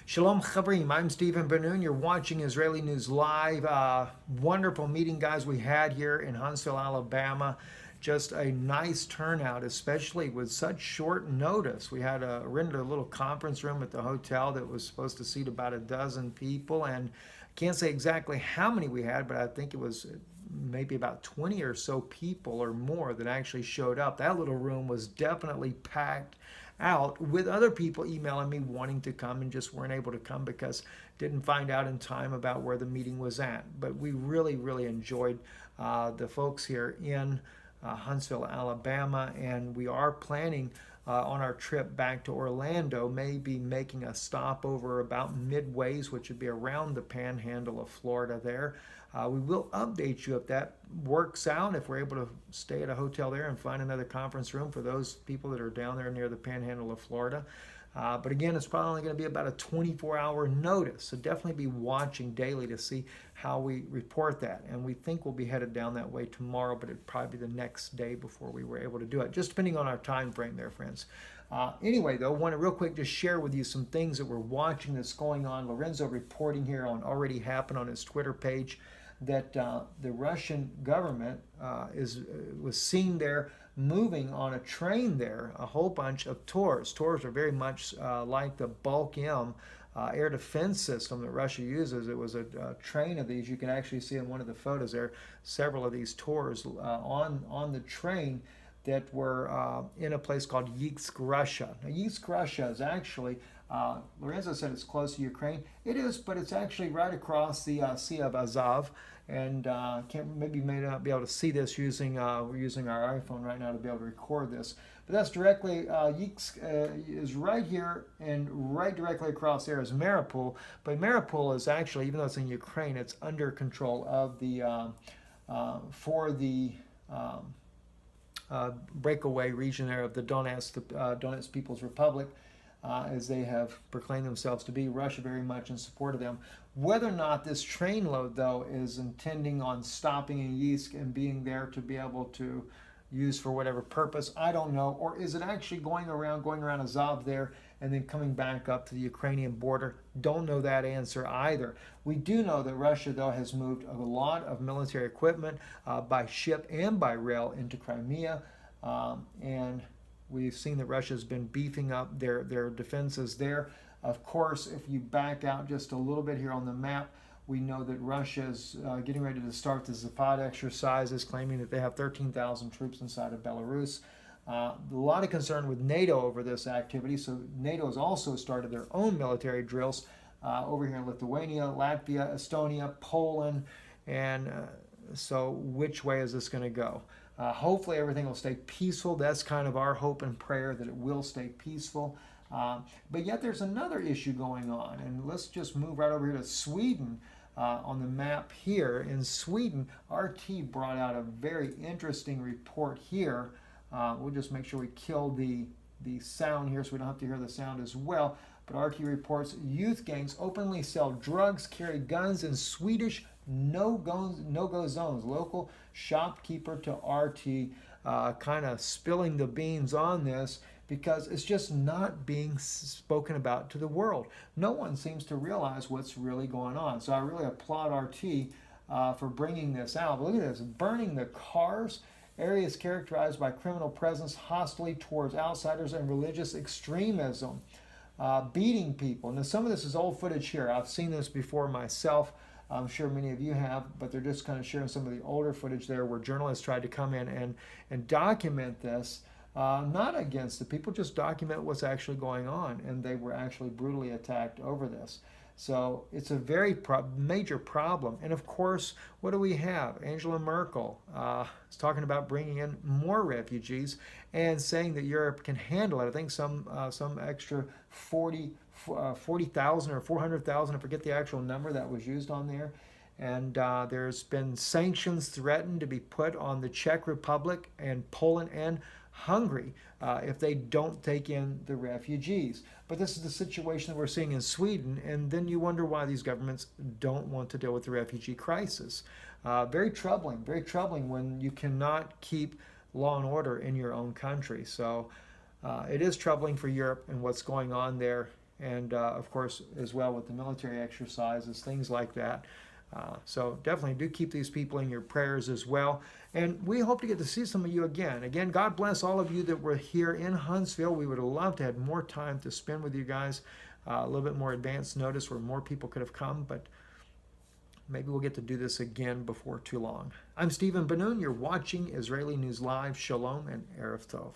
Shalom Chavrim, I'm Stephen Ben-Nun. You're watching Israeli News Live. Wonderful meeting, guys, we had here in Huntsville, Alabama. Just a nice turnout, especially with such short notice. We had rented a little conference room at the hotel that was supposed to seat about a dozen people, and I can't say exactly how many we had, but I think it was maybe about 20 or so people or more that actually showed up. That little room was definitely packed out with other people emailing me wanting to come and just weren't able to come because didn't find out in time about where the meeting was at. But we really enjoyed the folks here in Huntsville, Alabama, and we are planning on our trip back to Orlando, maybe making a stop over about Midways, which would be around the panhandle of Florida there. We will update you if that works out, if we're able to stay at a hotel there and find another conference room for those people that are down there near the panhandle of Florida. But again, it's probably only going to be about a 24-hour notice, so definitely be watching daily to see how we report that. And we think we'll be headed down that way tomorrow, but it'd probably be the next day before we were able to do it, just depending on our time frame there, friends. Anyway, though, I want to real quick just share with you some things that we're watching that's going on. Lorenzo reporting here on Already Happened on his Twitter page that the Russian government was seen there moving on a train there, a whole bunch of Tors. Tors are very much like the Bulk M air defense system that Russia uses. It was a train of these. You can actually see in one of the photos there several of these Tors on the train that were in a place called Yeysk, Russia. Now, Yeysk, Russia is actually, Lorenzo said it's close to Ukraine. It is, but it's actually right across the Sea of Azov. And may not be able to see this using we're using our iPhone right now to be able to record this. But that's directly Yeysk is right here, and right directly across there is Mariupol. But Mariupol is actually, even though it's in Ukraine, it's under control of the for the breakaway region there of the Donetsk People's Republic, as they have proclaimed themselves to be. Russia very much in support of them. Whether or not this train load, though, is intending on stopping in Yeysk and being there to be able to use for whatever purpose, I don't know. Or is it actually going around Azov there and then coming back up to the Ukrainian border? Don't know that answer either. We do know that Russia, though, has moved a lot of military equipment by ship and by rail into Crimea, and we've seen that Russia's been beefing up their defenses there. Of course, if you back out just a little bit here on the map, we know that Russia is getting ready to start the Zapad exercises, claiming that they have 13,000 troops inside of Belarus. A lot of concern with NATO over this activity, so NATO has also started their own military drills over here in Lithuania, Latvia, Estonia, Poland, and so which way is this going to go? Hopefully everything will stay peaceful. That's kind of our hope and prayer, that it will stay peaceful. But yet there's another issue going on, and let's just move right over here to Sweden. On the map here in Sweden, RT brought out a very interesting report here. We'll just make sure we kill the sound here so we don't have to hear the sound as well. But RT reports youth gangs openly sell drugs, carry guns in Swedish no-go zones. Local shopkeeper to RT kind of spilling the beans on this, because it's just not being spoken about to the world. No one seems to realize what's really going on. So I really applaud RT for bringing this out. But look at this, burning the cars, areas characterized by criminal presence, hostility towards outsiders, and religious extremism, beating people. Now, some of this is old footage here. I've seen this before myself. I'm sure many of you have, but they're just kind of sharing some of the older footage there where journalists tried to come in and document this. Not against the people, just document what's actually going on, and they were actually brutally attacked over this. So it's a very major problem. And of course, what do we have? Angela Merkel is talking about bringing in more refugees and saying that Europe can handle it. I think some extra 40,000 or 400,000, I forget the actual number that was used on there. And there's been sanctions threatened to be put on the Czech Republic and Poland and Hungary if they don't take in the refugees. But this is the situation that we're seeing in Sweden, and then you wonder why these governments don't want to deal with the refugee crisis. Very troubling when you cannot keep law and order in your own country. So it is troubling for Europe and what's going on there and of course, as well with the military exercises, things like that. So definitely do keep these people in your prayers as well. And we hope to get to see some of you again. Again, God bless all of you that were here in Huntsville. We would have loved to have more time to spend with you guys, a little bit more advance notice where more people could have come, but maybe we'll get to do this again before too long. I'm Stephen Ben-Nun. You're watching Israeli News Live. Shalom and Erev Tov.